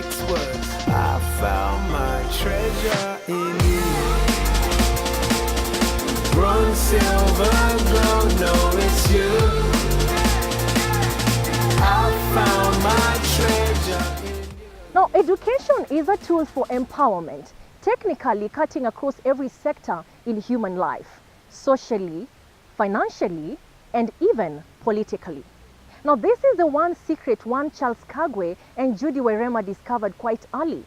6 words. I found my treasure in you. Bronze, silver, gold, no, it's you. I found my treasure in you. Now, education is a tool for empowerment, technically cutting across every sector in human life, socially, financially, and even politically. Now, this is the one secret one Charles Kagwe and Judy Wairema discovered quite early,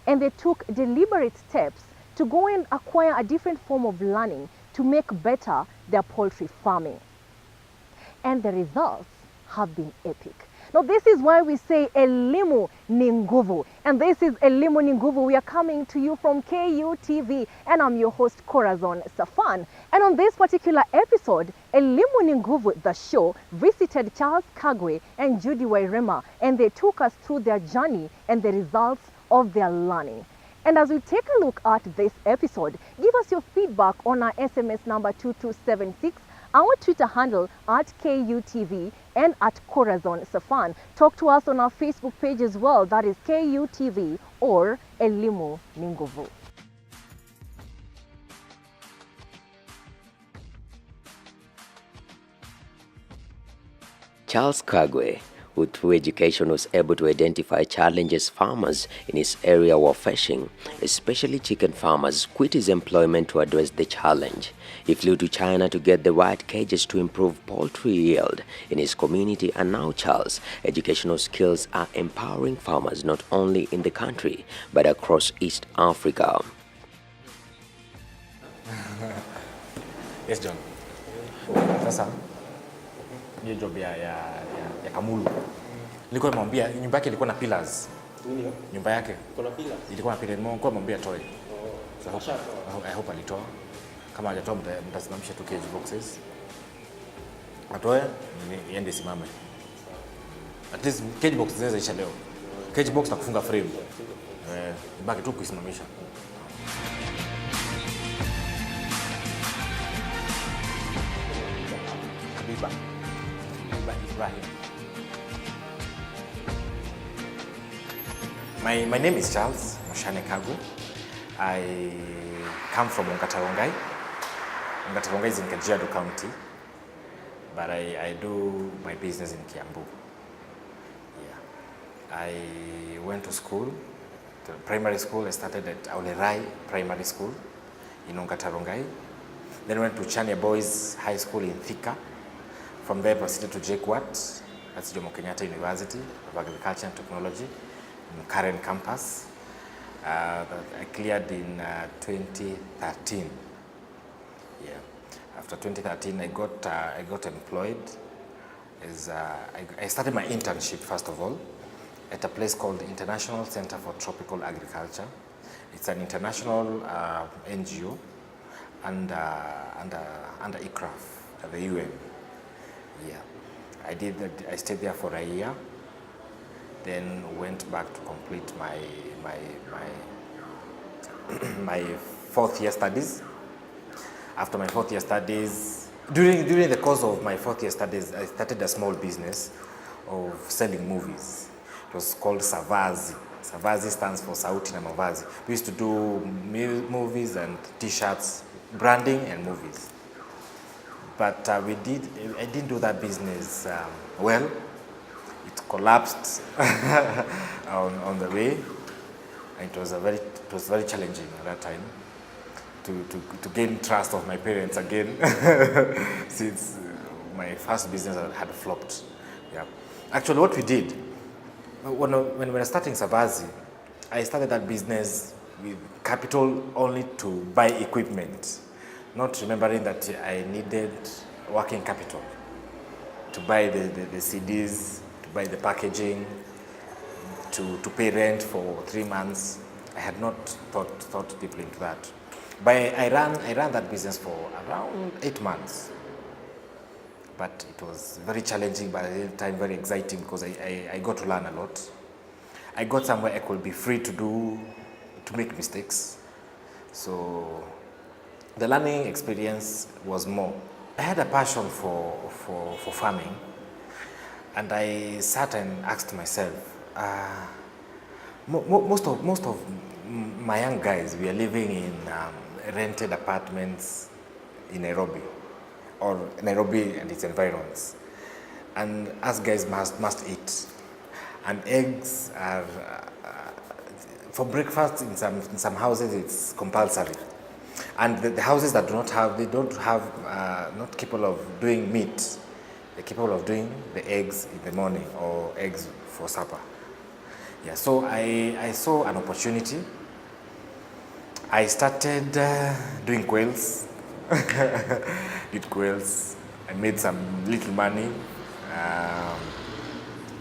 and they took deliberate steps to go and acquire a different form of learning to make better their poultry farming. And the results have been epic. Now, this is why we say ELIMU ni nguvu. And this is ELIMU ni nguvu. We are coming to you from KUTV, and I'm your host, Corazon Safan. And on this particular episode, ELIMU ni nguvu, the show, visited Charles Kagwe and Judy Wairema, and they took us through their journey and the results of their learning. And as we take a look at this episode, give us your feedback on our SMS number 2276, our Twitter handle at KUTV, and at Corazon Safan. Talk to us on our Facebook page as well, that is KUTV or ELIMU ni nguvu. Charles Kagwe, who through education was able to identify challenges farmers in his area were facing, especially chicken farmers, quit his employment to address the challenge. He flew to China to get the right cages to improve poultry yield in his community, and now Charles' educational skills are empowering farmers not only in the country but across East Africa. Yes, John. Sasa hiyo job ya Kamulu. Nilikuwa nimwambia nyumba yake ilikuwa na pillars. Ndio. Nyumba yake Kuna pillars. ilikuwa na pillars. Nilikuwa nimwambia toe. Oh. So I hope alitoa. Kama hajatoa mtasimamisha tu cage boxes. Atoe niende simame. At least cage box zinaweza isha leo. Cage box na kufunga frame. Baki tu kuisimamisha. Habiba Ibrahim. My name is Charles Moshane Kagwe. I come from Ongatarongai. Ongatarongai is in Kajiado County, but I do my business in Kiambu. Yeah. I went to school, to primary school. I started at Aulerai Primary School in Ongatarongai. Then went to Chania Boys High School in Thika. From there, proceeded to JKUAT, that's Jomo Kenyatta University of Agriculture and Technology, in Karen campus. That I cleared in 2013. Yeah. After 2013, I got employed. I started my internship first of all at a place called the International Center for Tropical Agriculture. It's an international NGO under ICRAF, the UN. Yeah, I stayed there for a year, then went back to complete my 4th year studies. After my 4th year studies, during the course of my 4th year studies, I started a small business of selling movies. It was called Savazi. Savazi stands for Sauti na Mavazi. We used to do movies and t-shirts, branding and movies. But I didn't do that business well. It collapsed on the way. And it was very challenging at that time to gain trust of my parents again since my first business had flopped. Yeah. Actually, what we did when we were starting Savazi, I started that business with capital only to buy equipment, not remembering that I needed working capital to buy the CDs, to buy the packaging, to pay rent for 3 months. I had not thought deeply into that. But I ran that business for around 8 months. But it was very challenging, but at the same time very exciting because I got to learn a lot. I got somewhere I could be free to make mistakes. So the learning experience was more. I had a passion for farming, and I sat and asked myself, Most of my young guys, we are living in rented apartments in Nairobi, or Nairobi and its environs. And us guys must eat. And eggs are, for breakfast in some houses it's compulsory. And the houses that do not have, they don't have, not capable of doing meat. They're capable of doing the eggs in the morning or eggs for supper. Yeah, so I saw an opportunity. I started doing quails. Did quails. I made some little money.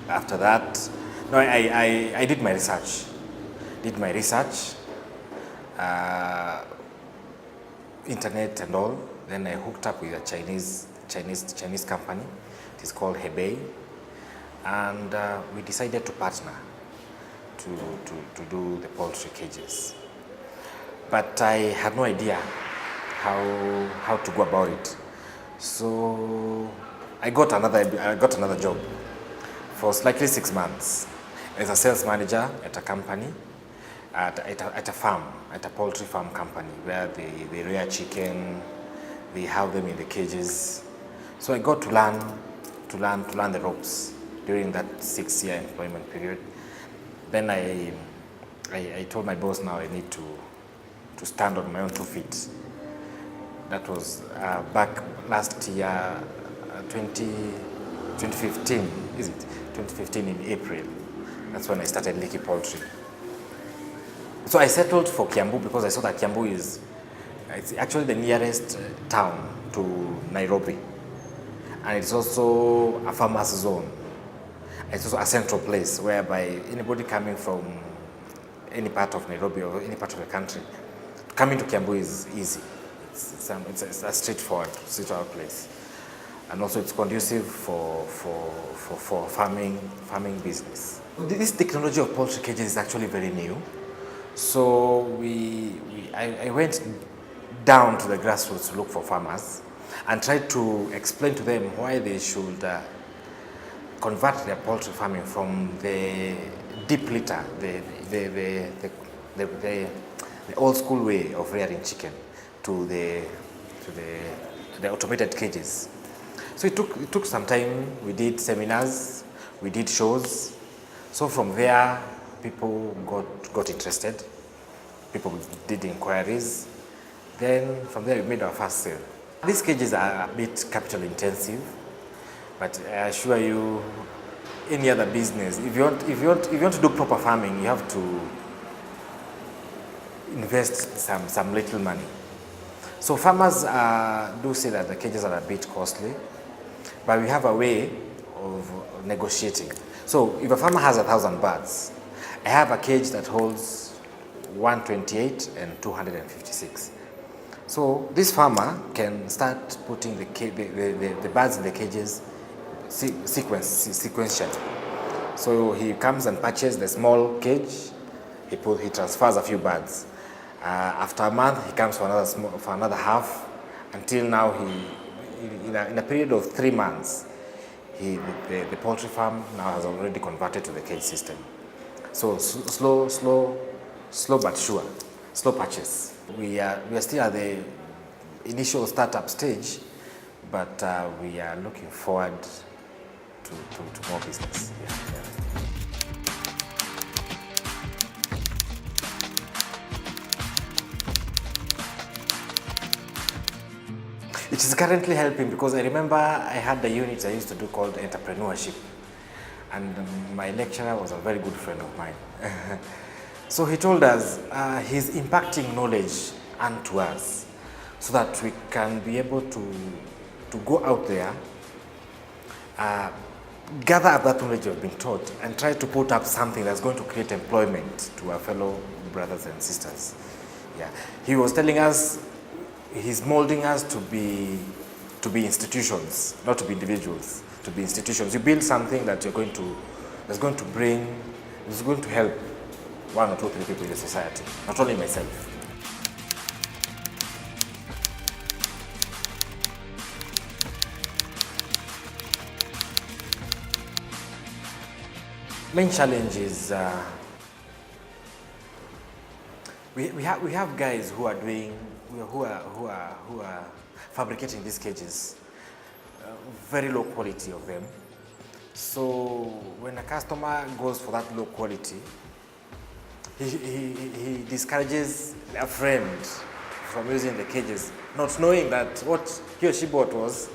After that, no, I did my research. Internet and all. Then I hooked up with a Chinese company. It is called Hebei, and we decided to partner to do the poultry cages. But I had no idea how to go about it. So I got another job for slightly 6 months as a sales manager at a company, at a farm, at a poultry farm company where they rear chicken, they have them in the cages. So I got to learn the ropes during that 6-year employment period. Then I told my boss, now I need to stand on my own 2 feet. That was back last year, 2015, is it? 2015 in April. That's when I started Leaky Poultry. So I settled for Kiambu because I saw that Kiambu it's actually the nearest town to Nairobi. And it's also a farmer's zone. It's also a central place whereby anybody coming from any part of Nairobi or any part of the country, coming to Kiambu is easy. It's a straightforward place. And also it's conducive for farming business. This technology of poultry cages is actually very new. So I went down to the grassroots to look for farmers and tried to explain to them why they should convert their poultry farming from the deep litter, the old school way of rearing chicken to the automated cages. So it took some time. We did seminars, we did shows. So from there, people got interested. People did inquiries. Then from there, we made our first sale. These cages are a bit capital intensive, but I assure you, any other business, if you want to do proper farming, you have to invest some little money. So farmers do say that the cages are a bit costly, but we have a way of negotiating. So if a farmer has 1,000 birds, I have a cage that holds 128 and 256. So this farmer can start putting the birds in the cages sequentially. So he comes and purchases the small cage, he transfers a few birds. After a month, he comes for another half, until now in a period of 3 months, the poultry farm now has already converted to the cage system. So slow but sure, slow purchase. We are still at the initial startup stage, but we are looking forward to more business. Yeah. It is currently helping because I remember I had the unit I used to do called entrepreneurship, and my lecturer was a very good friend of mine. So he told us he's impacting knowledge unto us so that we can be able to go out there, gather up that knowledge we've been taught, and try to put up something that's going to create employment to our fellow brothers and sisters. Yeah, he was telling us he's molding us to be institutions, not to be individuals, to be institutions. You build something that that's going to help 1 or 2 or 3 people in the society, not only myself. Main challenge is we have guys who are doing, who are fabricating these cages, very low quality of them. So when a customer goes for that low quality, he discourages a friend from using the cages, not knowing that what he or she bought was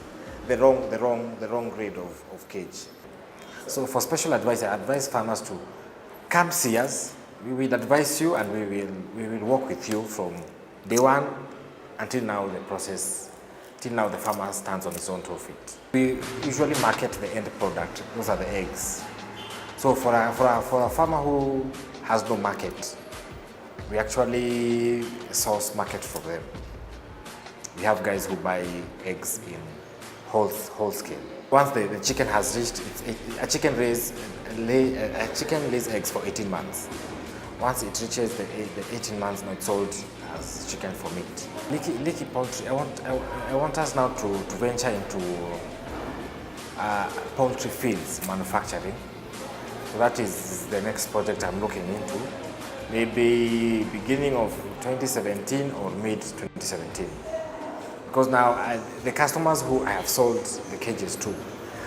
the wrong grade of cage. So for special advice, I advise farmers to come see us. We will advise you and we will work with you from day one until now the process, till now the farmer stands on his own 2 feet. We usually market the end product, those are the eggs. So for a farmer who has no market, we actually source market for them. We have guys who buy eggs in whole scale. Once the chicken has reached, a chicken lays eggs for 18 months. Once it reaches the 18 months, now it's sold as chicken for meat. Leaky poultry, I want us now to venture into poultry feeds manufacturing. So that is the next project I'm looking into. Maybe beginning of 2017 or mid 2017. Because now the customers who I have sold the cages to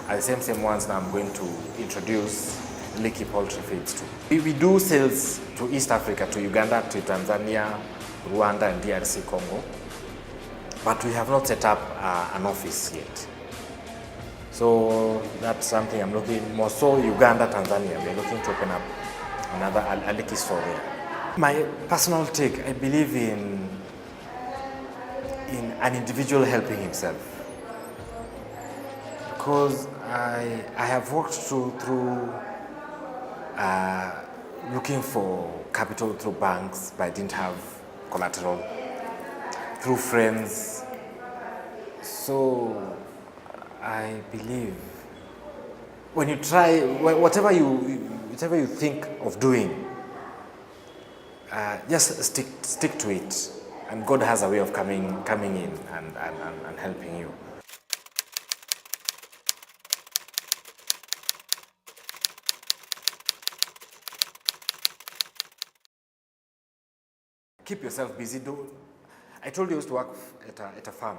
are the same ones now I'm going to introduce leaky poultry feeds to. We do sales to East Africa, to Uganda, to Tanzania, Rwanda and DRC Congo, but we have not set up an office yet. So that's something I'm looking more so Uganda, Tanzania. We're looking to open up another a leaky store there. My personal take, I believe in an individual helping himself, because I have worked through looking for capital through banks, but I didn't have collateral, through friends. So I believe when you try, whatever you think of doing, just stick to it, and God has a way of coming in and helping you. Keep yourself busy. I told you I used to work at a farm.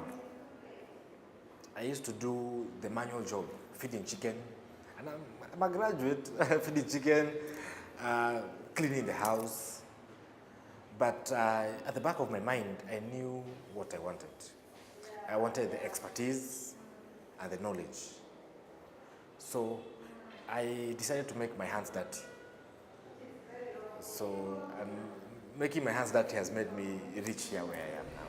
I used to do the manual job, feeding chicken, and I'm a graduate, feeding chicken, cleaning the house. But at the back of my mind, I knew what I wanted. I wanted the expertise and the knowledge. So I decided to make my hands dirty. So making my hands dirty has made me reach here where I am now.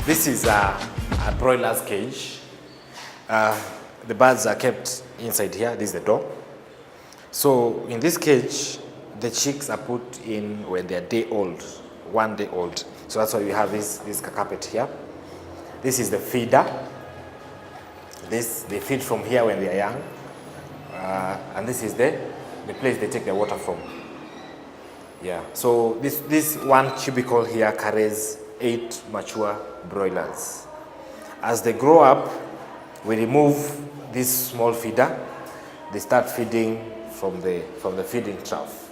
This is a broiler's cage. The birds are kept inside here. This is the door. So in this cage, the chicks are put in when they're 1 day old. So that's why we have this carpet here. This is the feeder. They feed from here when they're young. And this is the place they take their water from. Yeah. So this one cubicle here carries 8 mature broilers. As they grow up, we remove this small feeder. They start feeding from the feeding trough.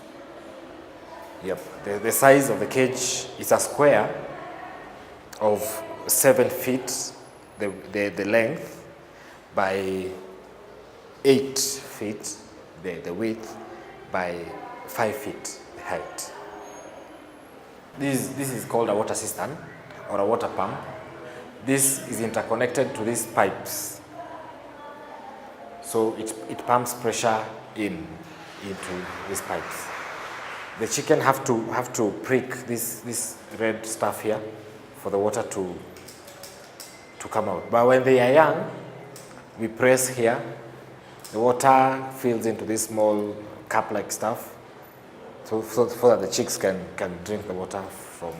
Yep. The size of the cage is a square of 7 feet, the length, by 8 feet, the width, by 5 feet, the height. This is called a water cistern or a water pump. This is interconnected to these pipes. So it pumps pressure into these pipes. The chicken have to prick this red stuff here for the water to come out. But when they are young, we press here. The water fills into this small cup-like stuff, so that the chicks can drink the water from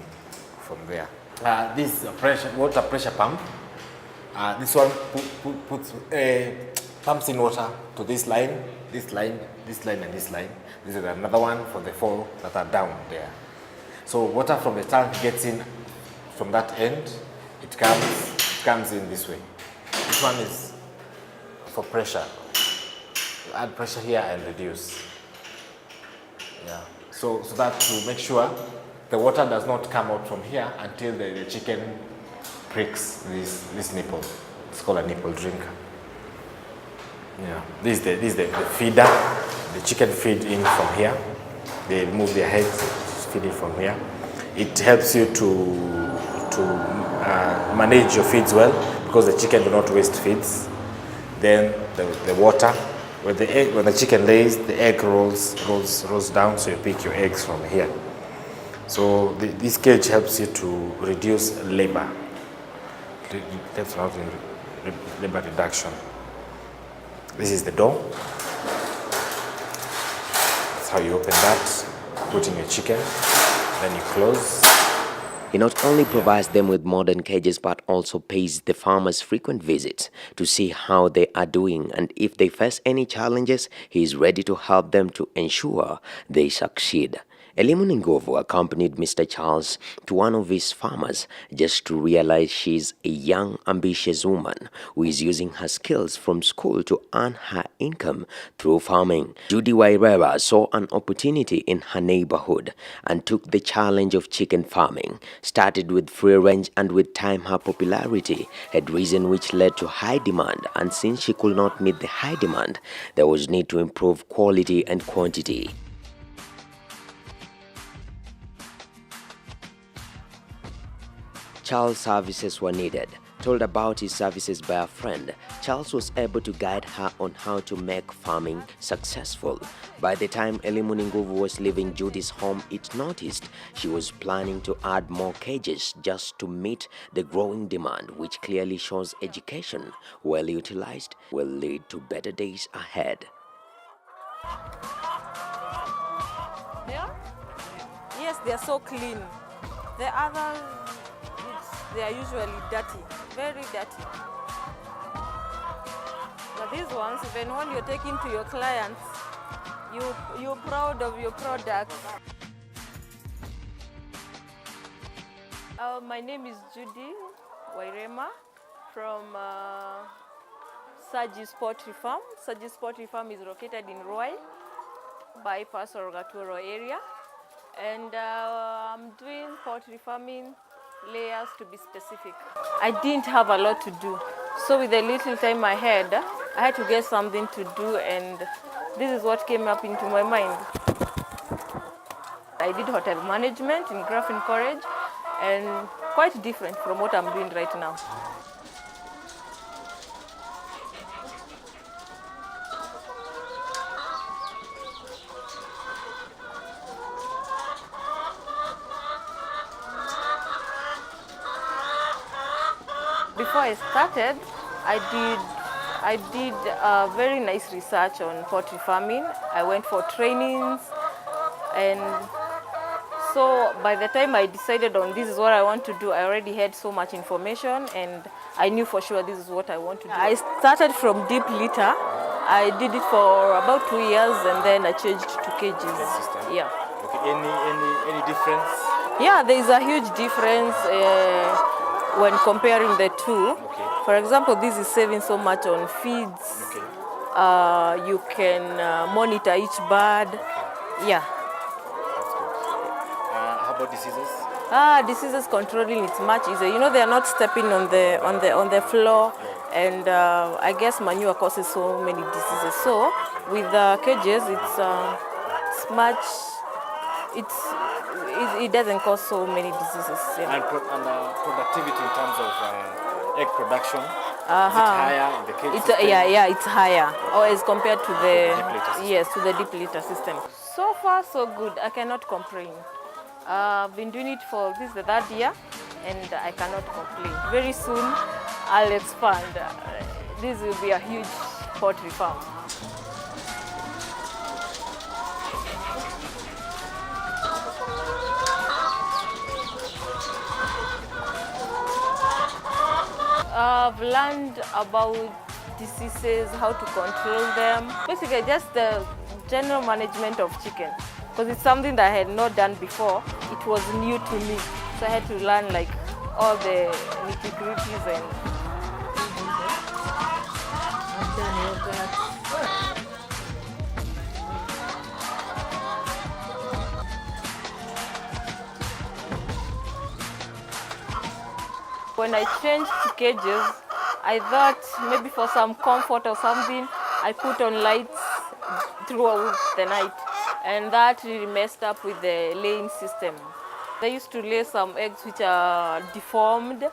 there. This water pressure pump. This one pumps in water to this line, and this line. This is another one for the 4 that are down there. So water from the tank gets in from that end, it comes in this way. This one is for pressure. You add pressure here and reduce. Yeah. So that to make sure the water does not come out from here until the chicken pricks this nipple. It's called a nipple drinker. Yeah. This is the feeder. The chicken feed in from here. They remove their heads, feed it from here. It helps you to manage your feeds well, because the chicken do not waste feeds. Then the water, when the chicken lays, the egg rolls down, so you pick your eggs from here. So this cage helps you to reduce labor. It helps out in labor reduction. This is the door. That's how you open that, put in your chicken, then you close. He not only provides them with modern cages but also pays the farmers frequent visits to see how they are doing, and if they face any challenges, he is ready to help them to ensure they succeed. ELIMU accompanied Mr. Charles to one of his farmers just to realize she is a young, ambitious woman who is using her skills from school to earn her income through farming. Judy Wairera saw an opportunity in her neighborhood and took the challenge of chicken farming. Started with free range, and with time her popularity had risen, which led to high demand, and since she could not meet the high demand, there was need to improve quality and quantity. Charles' services were needed. Told about his services by a friend, Charles was able to guide her on how to make farming successful. By the time ELIMU was leaving Judy's home, it noticed she was planning to add more cages just to meet the growing demand, which clearly shows education, well utilized, will lead to better days ahead. Yes, they are so clean. The others, they are usually dirty, very dirty. But these ones, even when you're taking to your clients, you're proud of your product. My name is Judy Wairema from Sajis Poultry Farm. Sajis Poultry Farm is located in Roy, bypass or Gaturo area. And I'm doing poultry farming layers, to be specific. I didn't have a lot to do, so with the little time I had to get something to do, and this is what came up into my mind. I did hotel management in Grafton College, and quite different from what I'm doing right now. Before I started, I did very nice research on poultry farming. I went for trainings, and so by the time I decided on this is what I want to do, I already had so much information, and I knew for sure this is what I want to do. I started from deep litter. I did it for about 2 years, and then I changed to cages. Yeah. Okay. Any difference? Yeah, there is a huge difference when comparing the two. Okay. For example, this is saving so much on feeds. Okay. You can monitor each bird. Okay. Yeah. That's good. How about diseases? Diseases controlling it's much easier. You know, they are not stepping on the floor, and I guess manure causes so many diseases. So with cages, it doesn't cause so many diseases. Yeah. And productivity in terms of egg production, is it higher in the cage system? It's higher, or as compared to the deep litter system. deep litter system. So far, so good. I cannot complain. I've been doing it for this the third year, and I cannot complain. Very soon, I'll expand. This will be a huge poultry farm. I've learned about diseases, how to control them. Basically, just the general management of chicken. because it's something that I had not done before. It was new to me, so I had to learn like all the nitty-gritties and I've done yogurt. When I changed to cages, I thought maybe for some comfort or something, I put on lights throughout the night, and that really messed up with the laying system. They used to lay some eggs which are deformed,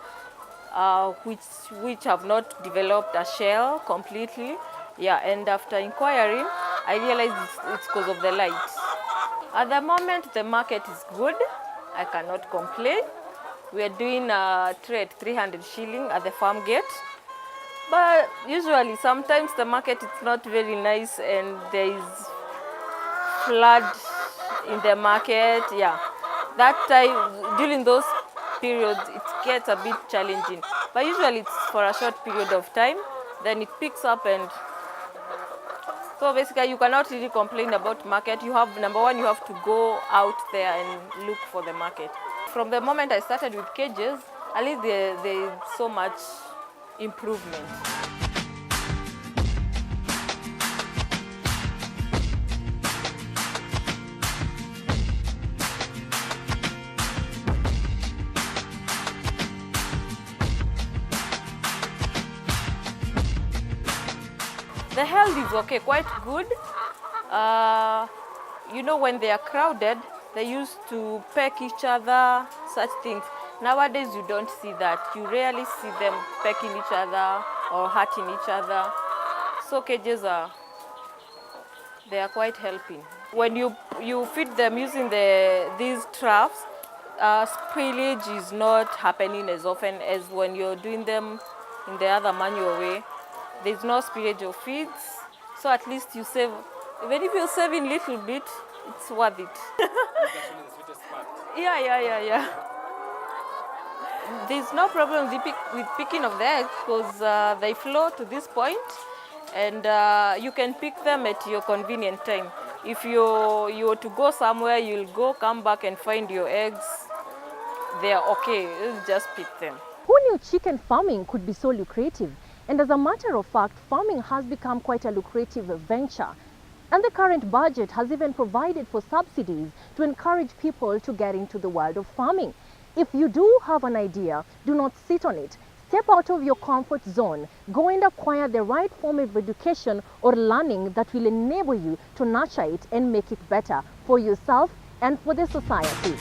which have not developed a shell completely. Yeah, and after inquiring, I realized it's because of the light. At the moment, the market is good. I cannot complain. We are doing a trade 300 shilling at the farm gate. But usually, sometimes the market is not very nice and there is flood in the market. Yeah, that time, during those periods, it gets a bit challenging. But usually it's for a short period of time, then it picks up, and so basically you cannot really complain about market. You have, number one, you have to go out there and look for the market. From the moment I started with cages, at least there is so much improvement. The health is okay, quite good. You know, when they are crowded, they used to peck each other, such things. Nowadays, you don't see that. You rarely see them pecking each other or hurting each other. So cages they are quite helping. When you feed them using these troughs, spillage is not happening as often as when you're doing them in the other manual way. There's no spillage of feeds, so at least you save. Even if you're saving a little bit, it's worth it. Yeah. There's no problem with picking of the eggs because they flow to this point, and you can pick them at your convenient time. If you were to go somewhere, you'll go, come back and find your eggs. They're okay, you just pick them. Who knew chicken farming could be so lucrative? And as a matter of fact, farming has become quite a lucrative venture. And the current budget has even provided for subsidies to encourage people to get into the world of farming. If you do have an idea, do not sit on it. Step out of your comfort zone. Go and acquire the right form of education or learning that will enable you to nurture it and make it better for yourself and for the society.